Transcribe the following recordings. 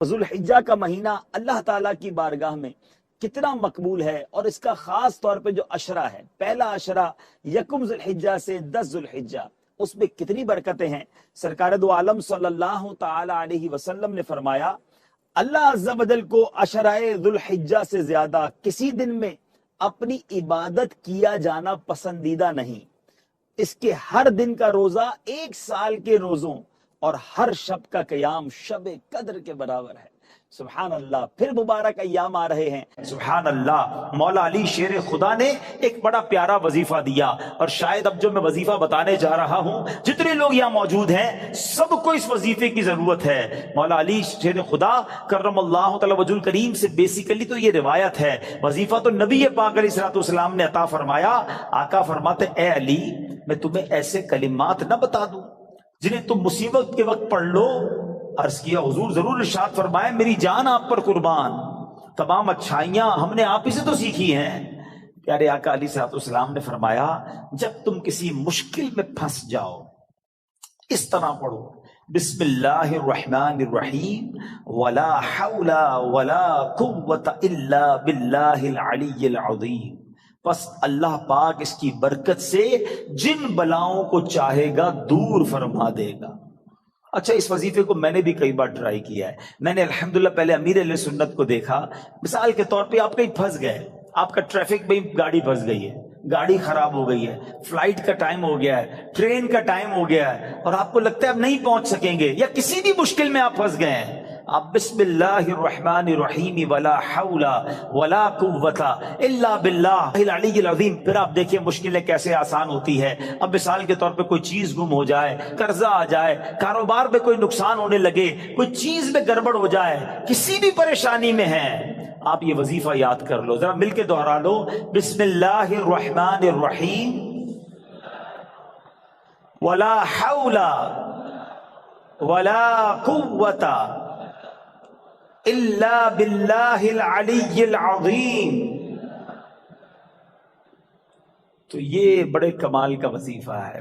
ذوالحجہ کا مہینہ اللہ تعالیٰ کی بارگاہ میں کتنا مقبول ہے، اور اس کا خاص طور پہ جو عشرہ ہے، پہلا عشرہ یکم ذوالحجہ سے 10 ذوالحجہ، اس میں کتنی برکتیں ہیں۔ سرکار دو عالم صلی اللہ تعالی علیہ وسلم نے فرمایا اللہ عز و جل کو عشرہ ذوالحجہ سے زیادہ کسی دن میں اپنی عبادت کیا جانا پسندیدہ نہیں۔ اس کے ہر دن کا روزہ 1 سال کے روزوں اور ہر شب کا قیام شب قدر کے برابر ہے۔ سبحان اللہ، پھر مبارک ایام آ رہے ہیں۔ سبحان اللہ، مولا علی شیر خدا نے ایک بڑا پیارا وظیفہ دیا، اور شاید اب جو میں وظیفہ بتانے جا رہا ہوں، جتنے لوگ یہاں موجود ہیں سب کو اس وظیفے کی ضرورت ہے۔ مولا علی شیر خدا کرم اللہ تعالی وجہ کریم سے بیسیکلی تو یہ روایت ہے، وظیفہ تو نبی پاک علیہ الصلوۃ والسلام نے عطا فرمایا۔ آقا فرماتے اے علی، میں تمہیں ایسے کلمات نہ بتا دوں جنہیں تم مصیبت کے وقت پڑھ لو؟ عرض کیا حضور ضرور، ارشاد فرمائے میری جان آپ پر قربان، تمام اچھائیاں ہم نے آپ ہی سے تو سیکھی ہیں۔ پیارے آقا علیہ الصلوۃ والسلام نے فرمایا جب تم کسی مشکل میں پھنس جاؤ اس طرح پڑھو، بسم اللہ الرحمن الرحیم ولا حول ولا قوت الا باللہ العلی العظیم، بس اللہ پاک اس کی برکت سے جن بلاؤں کو چاہے گا دور فرما دے گا۔ اچھا، اس وظیفے کو میں نے بھی کئی بار ٹرائی کیا ہے۔ میں نے الحمدللہ پہلے امیر علیہ سنت کو دیکھا، مثال کے طور پہ آپ کہیں پھنس گئے، آپ کا ٹریفک میں گاڑی پھنس گئی ہے، گاڑی خراب ہو گئی ہے، فلائٹ کا ٹائم ہو گیا ہے، ٹرین کا ٹائم ہو گیا ہے، اور آپ کو لگتا ہے اب نہیں پہنچ سکیں گے، یا کسی بھی مشکل میں آپ پھنس گئے ہیں، آپ بسم اللہ الرحمن الرحیم ولا حول ولا قوت الا باللہ العلی العظیم، پھر آپ دیکھیں مشکلیں کیسے آسان ہوتی ہے۔ اب مثال کے طور پہ کوئی چیز گم ہو جائے، قرضہ آ جائے، کاروبار میں کوئی نقصان ہونے لگے، کوئی چیز میں گڑبڑ ہو جائے، کسی بھی پریشانی میں ہیں، آپ یہ وظیفہ یاد کر لو، ذرا مل کے دوہرا لو، بسم اللہ الرحمن الرحیم ولا حول ولا قوت الا باللہ العلی العظیم۔ تو یہ بڑے کمال کا وظیفہ ہے۔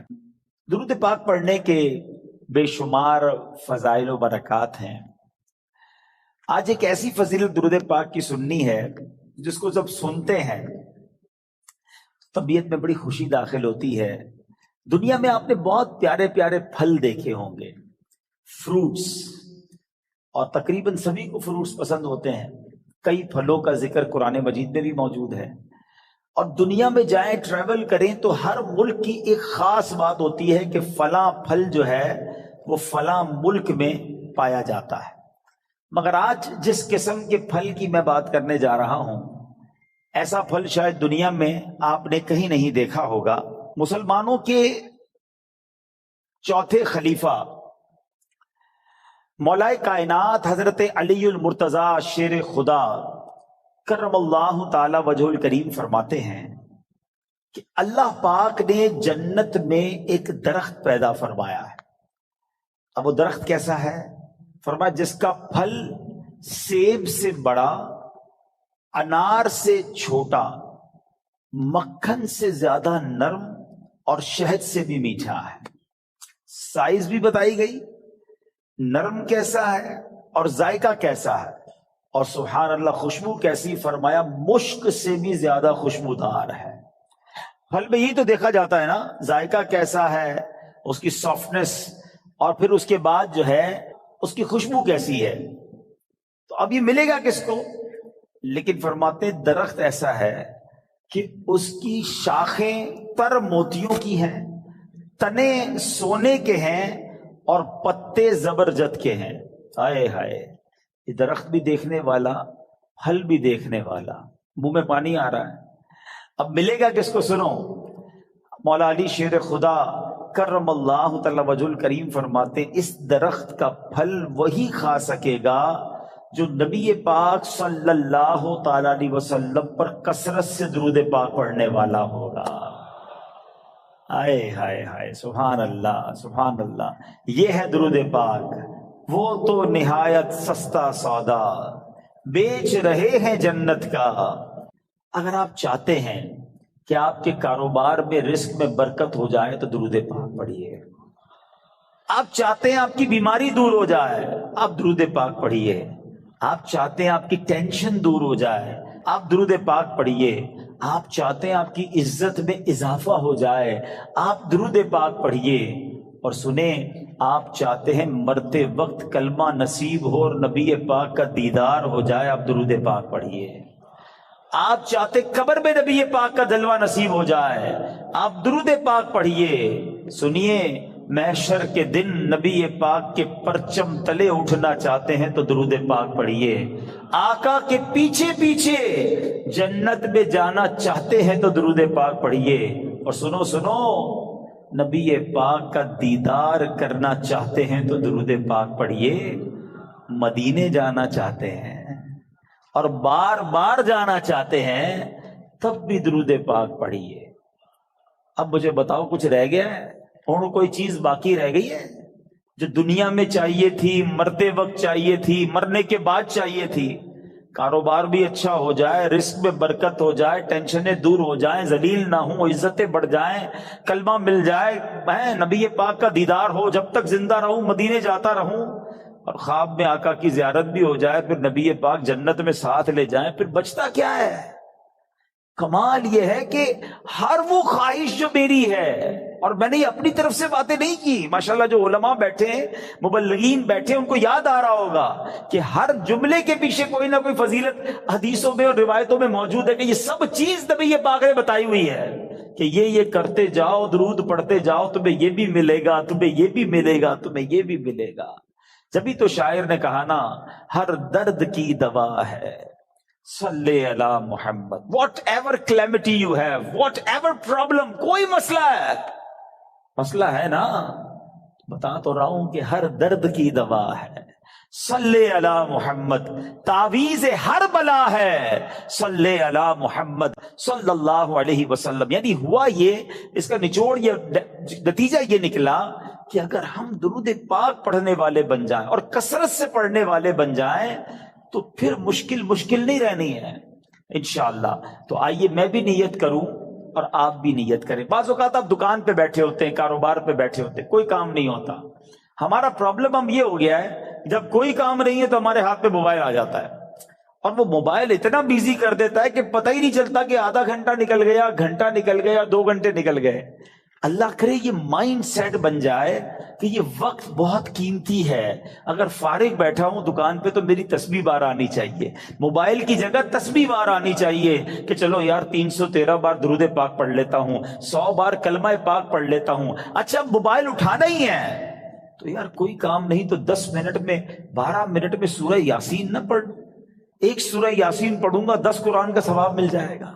درود پاک پڑھنے کے بے شمار فضائل و برکات ہیں۔ آج ایک ایسی فضیلت درود پاک کی سننی ہے جس کو جب سنتے ہیں طبیعت میں بڑی خوشی داخل ہوتی ہے۔ دنیا میں آپ نے بہت پیارے پیارے پھل دیکھے ہوں گے، فروٹس، اور تقریباً سبھی کو فروٹس پسند ہوتے ہیں۔ کئی پھلوں کا ذکر قرآن مجید میں بھی موجود ہے، اور دنیا میں جائیں ٹریول کریں تو ہر ملک کی ایک خاص بات ہوتی ہے کہ فلاں پھل جو ہے وہ فلاں ملک میں پایا جاتا ہے۔ مگر آج جس قسم کے پھل کی میں بات کرنے جا رہا ہوں، ایسا پھل شاید دنیا میں آپ نے کہیں نہیں دیکھا ہوگا۔ مسلمانوں کے چوتھے خلیفہ مولا کائنات حضرت علی المرتضیٰ شیر خدا کرم اللہ تعالی وجہ الکریم فرماتے ہیں کہ اللہ پاک نے جنت میں ایک درخت پیدا فرمایا ہے۔ اب وہ درخت کیسا ہے؟ فرمایا جس کا پھل سیب سے بڑا، انار سے چھوٹا، مکھن سے زیادہ نرم اور شہد سے بھی میٹھا ہے۔ سائز بھی بتائی گئی، نرم کیسا ہے اور ذائقہ کیسا ہے، اور سبحان اللہ خوشبو کیسی، فرمایا مشک سے بھی زیادہ خوشبودار ہے۔ پھل میں یہی تو دیکھا جاتا ہے نا، ذائقہ کیسا ہے، اس کی سافٹنس، اور پھر اس کے بعد جو ہے اس کی خوشبو کیسی ہے۔ تو اب یہ ملے گا کس کو؟ لیکن فرماتے درخت ایسا ہے کہ اس کی شاخیں تر موتیوں کی ہیں، تنے سونے کے ہیں، اور پتے زبرجد کے ہیں۔ ہائے ہائے، یہ درخت بھی دیکھنے والا، پھل بھی دیکھنے والا، منہ میں پانی آ رہا ہے۔ اب ملے گا کس کو؟ سنو، مولا علی شیر خدا کرم اللہ تعالی وجہ الکریم فرماتے اس درخت کا پھل وہی کھا سکے گا جو نبی پاک صلی اللہ تعالی علیہ وسلم پر کثرت سے درود پاک پڑھنے والا ہوگا۔ ہائے ہائے ہائے، سبحان اللہ سبحان اللہ، یہ ہے درود پاک۔ وہ تو نہایت سستا سودا بیچ رہے ہیں جنت کا۔ اگر آپ چاہتے ہیں کہ آپ کے کاروبار میں رزق میں برکت ہو جائے تو درود پاک پڑھیے۔ آپ چاہتے ہیں آپ کی بیماری دور ہو جائے، آپ درود پاک پڑھیے۔ آپ چاہتے ہیں آپ کی ٹینشن دور ہو جائے، آپ درود پاک پڑھیے۔ آپ چاہتے ہیں آپ کی عزت میں اضافہ ہو جائے، آپ درود پاک پڑھیے۔ اور سنیں، آپ چاہتے ہیں مرتے وقت کلمہ نصیب ہو اور نبی پاک کا دیدار ہو جائے، آپ درود پاک پڑھیے۔ آپ چاہتے قبر میں نبی پاک کا جلوہ نصیب ہو جائے، آپ درود پاک پڑھیے۔ سنیے، محشر کے دن نبی پاک کے پرچم تلے اٹھنا چاہتے ہیں تو درود پاک پڑھیے۔ آقا کے پیچھے پیچھے جنت میں جانا چاہتے ہیں تو درود پاک پڑھیے۔ اور سنو سنو، نبی پاک کا دیدار کرنا چاہتے ہیں تو درود پاک پڑھیے۔ مدینے جانا چاہتے ہیں اور بار بار جانا چاہتے ہیں تب بھی درود پاک پڑھیے۔ اب مجھے بتاؤ، کچھ رہ گیا ہے؟ اور کوئی چیز باقی رہ گئی ہے جو دنیا میں چاہیے تھی، مرتے وقت چاہیے تھی، مرنے کے بعد چاہیے تھی؟ کاروبار بھی اچھا ہو جائے، رزق میں برکت ہو جائے، ٹینشنیں دور ہو جائیں، ذلیل نہ ہوں، عزتیں بڑھ جائیں، کلمہ مل جائے، نبی پاک کا دیدار ہو، جب تک زندہ رہوں مدینے جاتا رہوں، اور خواب میں آقا کی زیارت بھی ہو جائے، پھر نبی پاک جنت میں ساتھ لے جائیں، پھر بچتا کیا ہے؟ کمال یہ ہے کہ ہر وہ خواہش جو میری ہے، اور میں نے اپنی طرف سے باتیں نہیں کی، ماشاءاللہ جو علماء بیٹھے ہیں، مبلغین بیٹھے ہیں، ان کو یاد آ رہا ہوگا کہ ہر جملے کے پیچھے کوئی نہ کوئی فضیلت حدیثوں میں اور روایتوں میں موجود ہے، کہ یہ سب چیز نبی پاک نے بتائی ہوئی ہے کہ یہ کرتے جاؤ، درود پڑھتے جاؤ، تمہیں یہ بھی ملے گا، تمہیں یہ بھی ملے گا، تمہیں یہ بھی ملے گا۔ جبھی تو شاعر نے کہا نا، ہر درد کی دوا ہے صلی علی محمد، whatever calamity you have, whatever problem, کوئی مسئلہ ہے، مسئلہ ہے نا، بتا تو رہا ہوں کہ ہر درد کی دوا ہے صلی علی محمد، تعویذ ہر بلا ہے صلی علی محمد صلی اللہ علیہ وسلم۔ یعنی ہوا یہ، اس کا نچوڑ یہ، نتیجہ یہ نکلا کہ اگر ہم درود پاک پڑھنے والے بن جائیں اور کثرت سے پڑھنے والے بن جائیں تو پھر مشکل نہیں رہنی ہے انشاءاللہ۔ تو آئیے میں بھی نیت کروں اور آپ بھی نیت کریں۔ بعض اوقات آپ دکان پہ بیٹھے ہوتے ہیں، کاروبار پہ بیٹھے ہوتے ہیں، کوئی کام نہیں ہوتا۔ ہمارا پرابلم ہم یہ ہو گیا ہے، جب کوئی کام نہیں ہے تو ہمارے ہاتھ پہ موبائل آ جاتا ہے، اور وہ موبائل اتنا بیزی کر دیتا ہے کہ پتہ ہی نہیں چلتا کہ آدھا گھنٹہ نکل گیا، گھنٹہ نکل گیا، 2 گھنٹے نکل گئے۔ اللہ کرے یہ مائنڈ سیٹ بن جائے کہ یہ وقت بہت قیمتی ہے، اگر فارغ بیٹھا ہوں دکان پہ تو میری تسبیح بار آنی چاہیے، موبائل کی جگہ تسبیح بار آنی چاہیے، کہ چلو یار 313 بار درود پاک پڑھ لیتا ہوں، 100 بار کلمہ پاک پڑھ لیتا ہوں۔ اچھا موبائل اٹھانا ہی ہے تو یار کوئی کام نہیں تو 10 منٹ میں 12 منٹ میں سورہ یاسین نہ پڑھ، ایک سورہ یاسین پڑھوں گا 10 قرآن کا ثواب مل جائے گا۔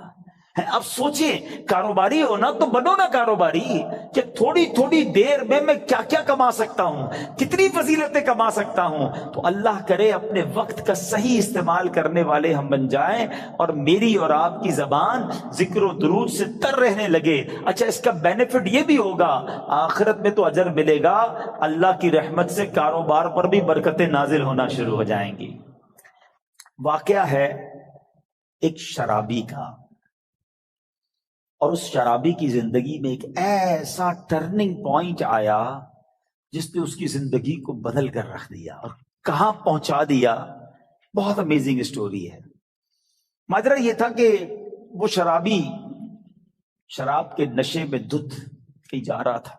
اب سوچیں، کاروباری ہو نا تو بنو نا کاروباری، کہ تھوڑی دیر میں کیا کیا کما سکتا ہوں، کتنی فضیلتیں کما سکتا ہوں۔ تو اللہ کرے اپنے وقت کا صحیح استعمال کرنے والے ہم بن جائیں، اور میری اور آپ کی زبان ذکر و درود سے تر رہنے لگے۔ اچھا اس کا بینیفٹ یہ بھی ہوگا، آخرت میں تو اجر ملے گا، اللہ کی رحمت سے کاروبار پر بھی برکتیں نازل ہونا شروع ہو جائیں گی۔ واقعہ ہے ایک شرابی کا، اور اس شرابی کی زندگی میں ایک ایسا ٹرننگ پوائنٹ آیا جس نے اس کی زندگی کو بدل کر رکھ دیا اور کہاں پہنچا دیا۔ بہت امیزنگ سٹوری ہے۔ ماجرا یہ تھا کہ وہ شرابی شراب کے نشے میں دھت کہیں جا رہا تھا،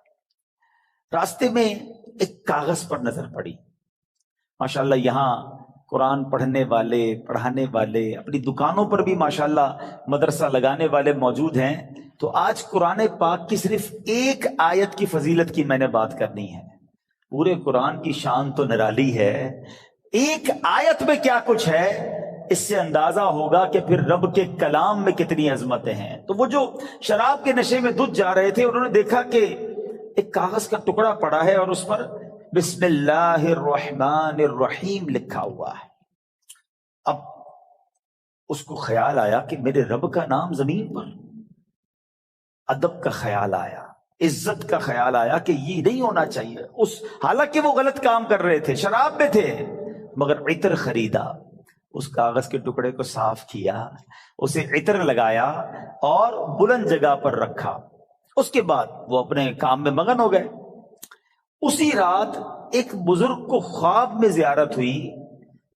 راستے میں ایک کاغذ پر نظر پڑی۔ ماشاءاللہ یہاں قرآن پڑھنے والے، پڑھانے والے، اپنی دکانوں پر بھی ماشاءاللہ مدرسہ لگانے والے موجود ہیں۔ تو آج قرآن پاک کی صرف ایک آیت کی فضیلت کی میں نے بات کرنی ہے۔ پورے قرآن کی شان تو نرالی ہے، ایک آیت میں کیا کچھ ہے اس سے اندازہ ہوگا کہ پھر رب کے کلام میں کتنی عظمتیں ہیں۔ تو وہ جو شراب کے نشے میں دھت جا رہے تھے، انہوں نے دیکھا کہ ایک کاغذ کا ٹکڑا پڑا ہے اور اس پر بسم اللہ الرحمن الرحیم لکھا ہوا ہے۔ اب اس کو خیال آیا کہ میرے رب کا نام زمین پر، ادب کا خیال آیا، عزت کا خیال آیا کہ یہ نہیں ہونا چاہیے۔ حالانکہ وہ غلط کام کر رہے تھے، شراب میں تھے، مگر عطر خریدا، اس کاغذ کے ٹکڑے کو صاف کیا، اسے عطر لگایا اور بلند جگہ پر رکھا۔ اس کے بعد وہ اپنے کام میں مگن ہو گئے۔ اسی رات ایک بزرگ کو خواب میں زیارت ہوئی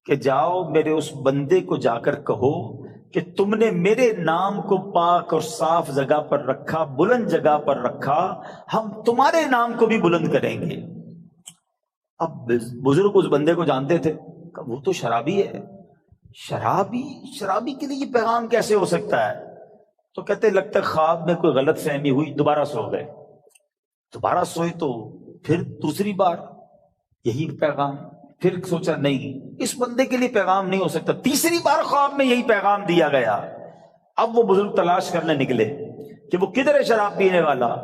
کہ جاؤ میرے اس بندے کو جا کر کہو کہ تم نے میرے نام کو پاک اور صاف جگہ پر رکھا، بلند جگہ پر رکھا، ہم تمہارے نام کو بھی بلند کریں گے۔ اب بزرگ اس بندے کو جانتے تھے کہ وہ تو شرابی ہے، شرابی کے لیے یہ پیغام کیسے ہو سکتا ہے؟ تو کہتے لگتا ہے خواب میں کوئی غلط فہمی ہوئی، دوبارہ سو گئے، دوبارہ سوئے تو پھر دوسری بار یہی پیغام، پھر سوچا نہیں اس بندے کے لیے پیغام نہیں ہو سکتا، تیسری بار خواب میں یہی پیغام دیا گیا۔ اب وہ بزرگ تلاش کرنے نکلے کہ وہ کدھر ہے شراب پینے والا۔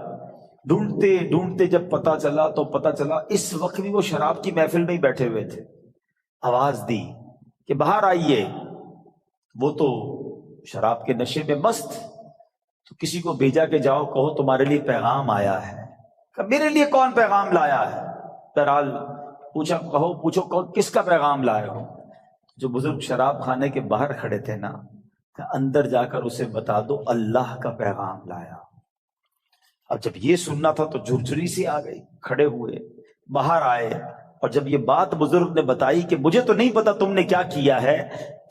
ڈھونڈتے ڈھونڈتے جب پتا چلا اس وقت بھی وہ شراب کی محفل میں ہی بیٹھے ہوئے تھے۔ آواز دی کہ باہر آئیے، وہ تو شراب کے نشے میں مست، تو کسی کو بھیجا کہ جاؤ کہو تمہارے لیے پیغام آیا ہے۔ کہ میرے لیے کون پیغام لایا ہے؟ بہرحال پوچھو کس کا پیغام لائے ہو؟ جو بزرگ شراب خانے کے باہر کھڑے تھے نا، کہ اندر جا کر اسے بتا دو اللہ کا پیغام لایا۔ اب جب یہ سننا تھا تو جھرجھری سی آ گئی، کھڑے ہوئے باہر آئے، اور جب یہ بات بزرگ نے بتائی کہ مجھے تو نہیں پتا تم نے کیا کیا ہے،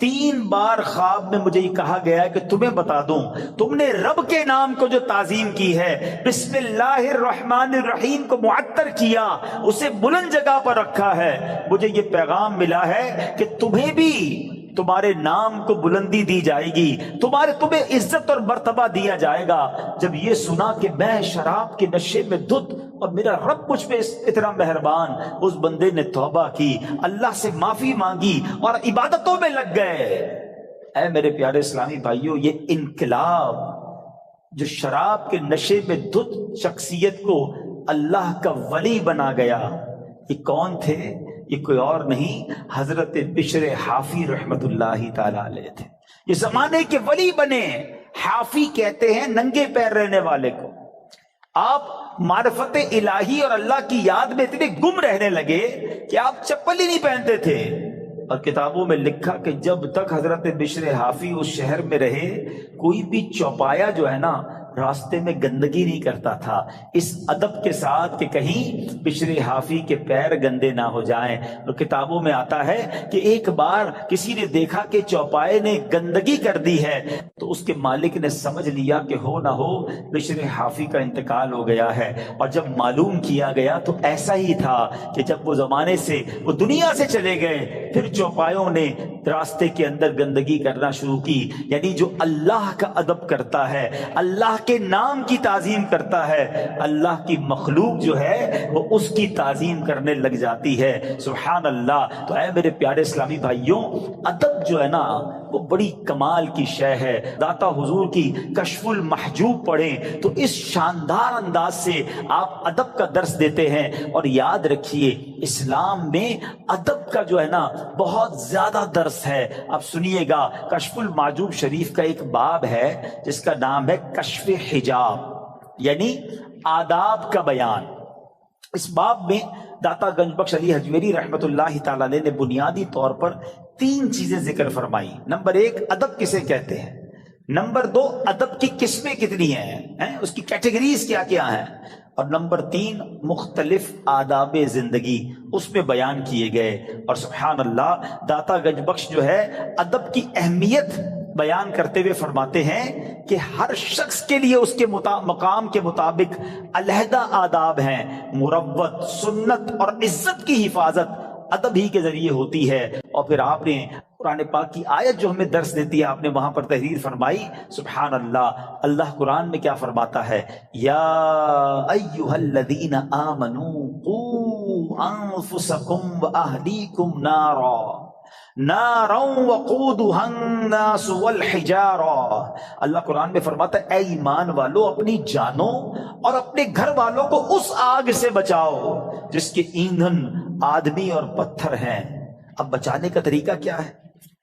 3 بار خواب میں مجھے یہ کہا گیا ہے کہ تمہیں بتا دوں، تم نے رب کے نام کو جو تعظیم کی ہے، بسم اللہ الرحمن الرحیم کو معطر کیا، اسے بلند جگہ پر رکھا ہے، مجھے یہ پیغام ملا ہے کہ تمہیں بھی تمہارے نام کو بلندی دی جائے گی، تمہیں عزت اور مرتبہ دیا جائے گا۔ جب یہ سنا کہ میں شراب کے نشے میں دھت اور میرا رب مجھ پہ اتنا مہربان، اس بندے نے توبہ کی، اللہ سے معافی مانگی اور عبادتوں میں لگ گئے۔ اے میرے پیارے اسلامی بھائیوں، یہ انقلاب جو شراب کے نشے میں دھت شخصیت کو اللہ کا ولی بنا گیا، یہ کون تھے؟ یہ کوئی اور نہیں، حضرت بشر حافی رحمت اللہ تعالی علیہ تھے۔ یہ زمانے کے ولی بنے۔ حافی کہتے ہیں ننگے پیر رہنے والے کو۔ آپ معرفت الہی اور اللہ کی یاد میں اتنے گم رہنے لگے کہ آپ چپل ہی نہیں پہنتے تھے، اور کتابوں میں لکھا کہ جب تک حضرت بشر حافی اس شہر میں رہے، کوئی بھی چوپایا جو ہے نا راستے میں گندگی نہیں کرتا تھا، اس ادب کے ساتھ کہ کہیں بشر حافی کے پیر گندے نہ ہو جائیں۔ اور کتابوں میں آتا ہے کہ ایک بار کسی نے دیکھا کہ چوپائے نے گندگی کر دی ہے، تو اس کے مالک نے سمجھ لیا کہ ہو نہ ہو بشر حافی کا انتقال ہو گیا ہے، اور جب معلوم کیا گیا تو ایسا ہی تھا کہ جب وہ زمانے سے وہ دنیا سے چلے گئے، پھر چوپایوں نے راستے کے اندر گندگی کرنا شروع کی۔ یعنی جو اللہ کا ادب کرتا ہے، اللہ کے نام کی تعظیم کرتا ہے، اللہ کی مخلوق جو ہے وہ اس کی تعظیم کرنے لگ جاتی ہے۔ سبحان اللہ۔ تو اے میرے پیارے اسلامی بھائیوں، ادب جو ہے نا وہ بڑی کمال کی شے ہے۔ داتا حضور کی کشف المحجوب پڑھیں تو اس شاندار انداز سے آپ ادب کا درس دیتے ہیں۔ اور یاد رکھیے اسلام میں ادب کا جو ہے نا بہت زیادہ درس ہے۔ اب سنیے گا، کشف المحجوب شریف کا ایک باب ہے جس کا نام ہے کشف حجاب، یعنی آداب کا بیان۔ اس باب میں داتا گنج بخش علی حجویری رحمت اللہ تعالی علیہ نے بنیادی طور پر 3 چیزیں ذکر فرمائی۔ نمبر 1، ادب کسے کہتے ہیں۔ نمبر 2، ادب کی قسمیں کتنی ہیں، اس کی کیٹیگریز کیا کیا ہیں۔ اور نمبر 3، مختلف آداب زندگی اس میں بیان کیے گئے۔ اور سبحان اللہ، داتا گنج بخش جو ہے ادب کی اہمیت بیان کرتے ہوئے فرماتے ہیں کہ ہر شخص کے لیے اس کے مقام کے مطابق علیحدہ آداب ہیں۔ مروت، سنت اور عزت کی حفاظت ادب ہی کے ذریعے ہوتی ہے۔ اور پھر آپ نے قرآن پاک کی آیت جو ہمیں درس دیتی ہے، آپ نے وہاں پر تحریر فرمائی۔ سبحان اللہ، اللہ قرآن میں کیا فرماتا ہے؟ یا ایھا الذین آمنوا قوا انفسکم واہلیکم نارا وقودها الناس والحجارہ۔ اللہ قرآن میں فرماتا ہے اے ایمان والو، اپنی جانوں اور اپنے گھر والوں کو اس آگ سے بچاؤ جس کے ایندھن آدمی اور پتھر ہیں۔ اب بچانے کا طریقہ کیا ہے؟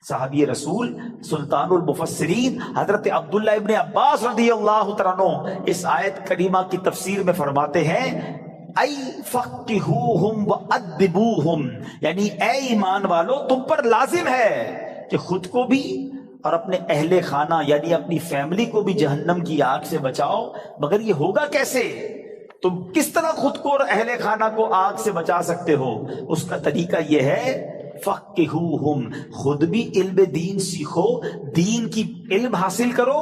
صحابی رسول سلطان المفسرین حضرت عبداللہ ابن عباس رضی اللہ تعالیٰ عنہ اس آیت کریمہ کی تفسیر میں فرماتے ہیں ای فقہوہم وادبوہم، یعنی اے ایمان والو، تم پر لازم ہے کہ خود کو بھی اور اپنے اہل خانہ یعنی اپنی فیملی کو بھی جہنم کی آگ سے بچاؤ۔ مگر یہ ہوگا کیسے؟ تم کس طرح خود کو اور اہل خانہ کو آگ سے بچا سکتے ہو؟ اس کا طریقہ یہ ہے فقہوہم، خود بھی علم دین سیکھو، دین کی علم حاصل کرو،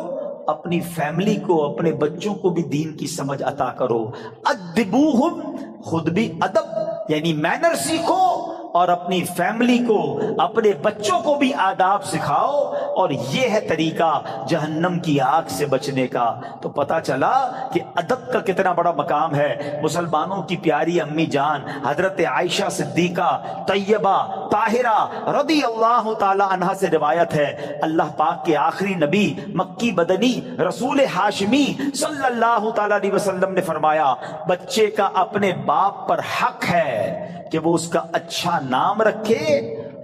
اپنی فیملی کو، اپنے بچوں کو بھی دین کی سمجھ عطا کرو۔ ادبوہم، خود بھی ادب یعنی مینر سیکھو، اور اپنی فیملی کو، اپنے بچوں کو بھی آداب سکھاؤ، اور یہ ہے طریقہ جہنم کی آگ سے بچنے کا۔ تو پتہ چلا کہ ادب کا کتنا بڑا مقام ہے۔ مسلمانوں کی پیاری امی جان حضرت عائشہ صدیقہ طیبہ طاہرہ رضی اللہ تعالی عنہا سے روایت ہے، اللہ پاک کے آخری نبی مکی مدنی رسول ہاشمی صلی اللہ تعالی علیہ وسلم نے فرمایا، بچے کا اپنے باپ پر حق ہے کہ وہ اس کا اچھا نام رکھے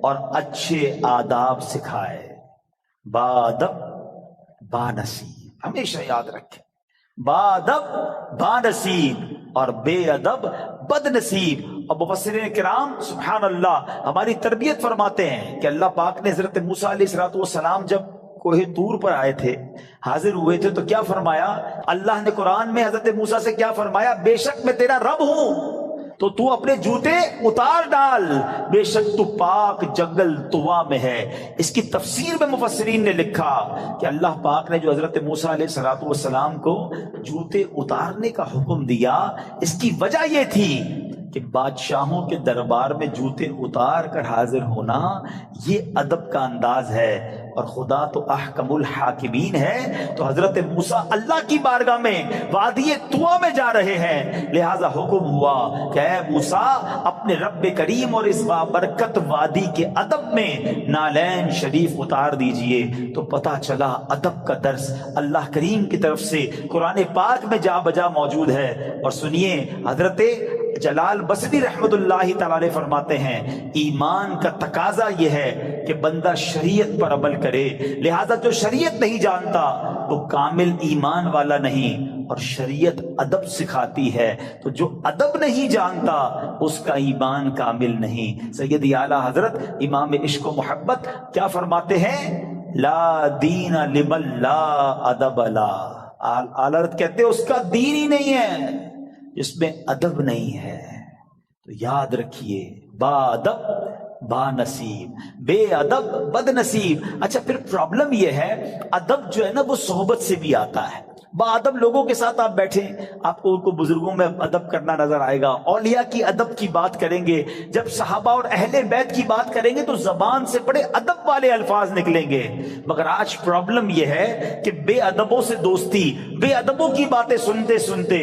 اور اچھے آداب سکھائے۔ بادب بانصیب، ہمیشہ یاد رکھیں، بادب بانصیب اور بے ادب بد نصیب۔ اور مفسرین کرام سبحان اللہ ہماری تربیت فرماتے ہیں کہ اللہ پاک نے حضرت موسیٰ علیہ السلام جب کوہ طور پر آئے تھے، حاضر ہوئے تھے، تو کیا فرمایا؟ اللہ نے قرآن میں حضرت موسیٰ سے کیا فرمایا؟ بے شک میں تیرا رب ہوں، تو اپنے جوتے اتار ڈال، بے شک تو پاک جنگل طوا میں ہے۔ اس کی تفسیر میں مفسرین نے لکھا کہ اللہ پاک نے جو حضرت موسیٰ علیہ السلام کو جوتے اتارنے کا حکم دیا، اس کی وجہ یہ تھی کہ بادشاہوں کے دربار میں جوتے اتار کر حاضر ہونا یہ ادب کا انداز ہے، اور خدا تو احکم الحاکمین ہے۔ تو حضرت موسیٰ اللہ کی بارگاہ میں وادی طوا میں جا رہے ہیں، لہذا حکم ہوا کہ اے موسیٰ اپنے رب کریم اور اس بابرکت وادی کے ادب میں نالین شریف اتار دیجئے۔ تو پتہ چلا ادب کا درس اللہ کریم کی طرف سے قرآن پاک میں جا بجا موجود ہے۔ اور سنیے، حضرت جلال بصری رحمت اللہ تعالی فرماتے ہیں، ایمان کا تقاضا یہ ہے کہ بندہ شریعت پر عمل کرے، لہذا جو شریعت نہیں جانتا وہ کامل ایمان والا نہیں، اور شریعت ادب سکھاتی ہے، تو جو ادب نہیں جانتا اس کا ایمان کامل نہیں۔ سیدی اعلیٰ حضرت امام عشق و محبت کیا فرماتے ہیں؟ لا دین لمن لا ادب لا، اعلیٰ حضرت کہتے ہیں اس کا دین ہی نہیں ہے جس میں ادب نہیں ہے۔ تو یاد رکھیے، با ادب با نصیب، بے ادب بد نصیب۔ اچھا پھر پرابلم یہ ہے، ادب جو ہے نا وہ صحبت سے بھی آتا ہے۔ با ادب لوگوں کے ساتھ آپ بیٹھیں، آپ کو ان کو بزرگوں میں ادب کرنا نظر آئے گا، اولیاء کی ادب کی بات کریں گے، جب صحابہ اور اہل بیت کی بات کریں گے تو زبان سے بڑے ادب والے الفاظ نکلیں گے۔ مگر آج پرابلم یہ ہے کہ بے ادبوں سے دوستی، بے ادبوں کی باتیں سنتے سنتے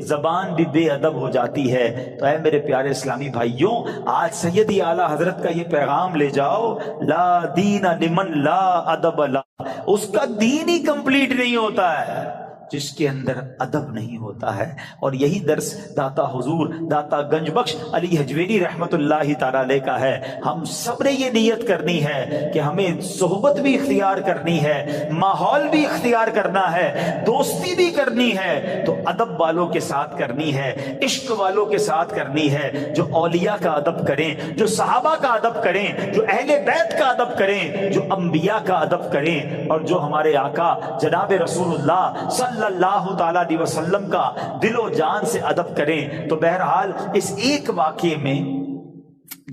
زبان بھی بے ادب ہو جاتی ہے۔ تو اے میرے پیارے اسلامی بھائیوں، آج سیدی اعلیٰ حضرت کا یہ پیغام لے جاؤ، لا دین لمن لا ادب لا، اس کا دین ہی کمپلیٹ نہیں ہوتا ہے جس کے اندر ادب نہیں ہوتا ہے۔ اور یہی درس داتا حضور داتا گنج بخش علی حجویری رحمت اللہ تعالی علیہ کا ہے۔ ہم سب نے یہ نیت کرنی ہے کہ ہمیں صحبت بھی اختیار کرنی ہے، ماحول بھی اختیار کرنا ہے، دوستی بھی کرنی ہے، تو ادب والوں کے ساتھ کرنی ہے، عشق والوں کے ساتھ کرنی ہے، جو اولیاء کا ادب کریں، جو صحابہ کا ادب کریں، جو اہل بیت کا ادب کریں، جو انبیاء کا ادب کریں، اور جو ہمارے آقا جناب رسول اللہ صلی اللہ تعالی علیہ وسلم کا دل و جان سے ادب کریں۔ تو بہرحال اس ایک واقعے میں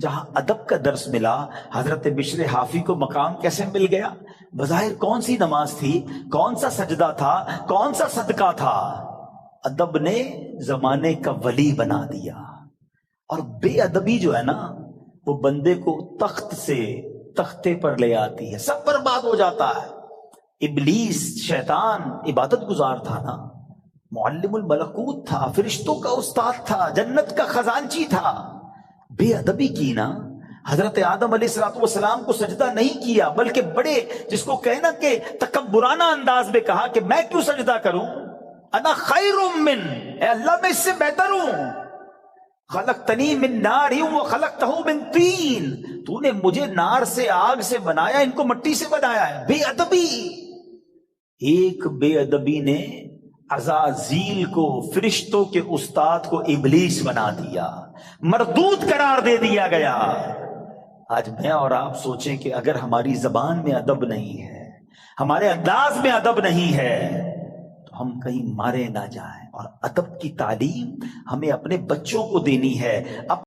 جہاں ادب کا درس ملا، حضرت بشر حافی کو مقام کیسے مل گیا؟ بظاہر کون سی نماز تھی، کون سا سجدہ تھا، کون سا صدقہ تھا، ادب نے زمانے کا ولی بنا دیا۔ اور بے ادبی جو ہے نا وہ بندے کو تخت سے تختے پر لے آتی ہے، سب برباد ہو جاتا ہے۔ ابلیس شیطان عبادت گزار تھا نا، معلم الملکوت تھا، فرشتوں کا استاد تھا، جنت کا خزانچی تھا، بے ادبی کی نا، حضرت آدم علیہ السلام کو سجدہ نہیں کیا، بلکہ بڑے جس کو کہنا کہ تکبرانہ انداز میں کہا کہ میں کیوں سجدہ کروں، انا خیر من، اے اللہ میں اس سے بہتر ہوں، خلقتنی من نار وخلقتہ من طین، تو نے مجھے نار سے آگ سے بنایا، ان کو مٹی سے بنایا ہے۔ بے ادبی، ایک بے ادبی نے عزازیل کو، فرشتوں کے استاد کو ابلیس بنا دیا، مردود قرار دے دیا گیا۔ آج میں اور آپ سوچیں کہ اگر ہماری زبان میں ادب نہیں ہے، ہمارے انداز میں ادب نہیں ہے، تو ہم کہیں مارے نہ جائیں۔ اور ادب کی تعلیم ہمیں اپنے بچوں کو دینی ہے۔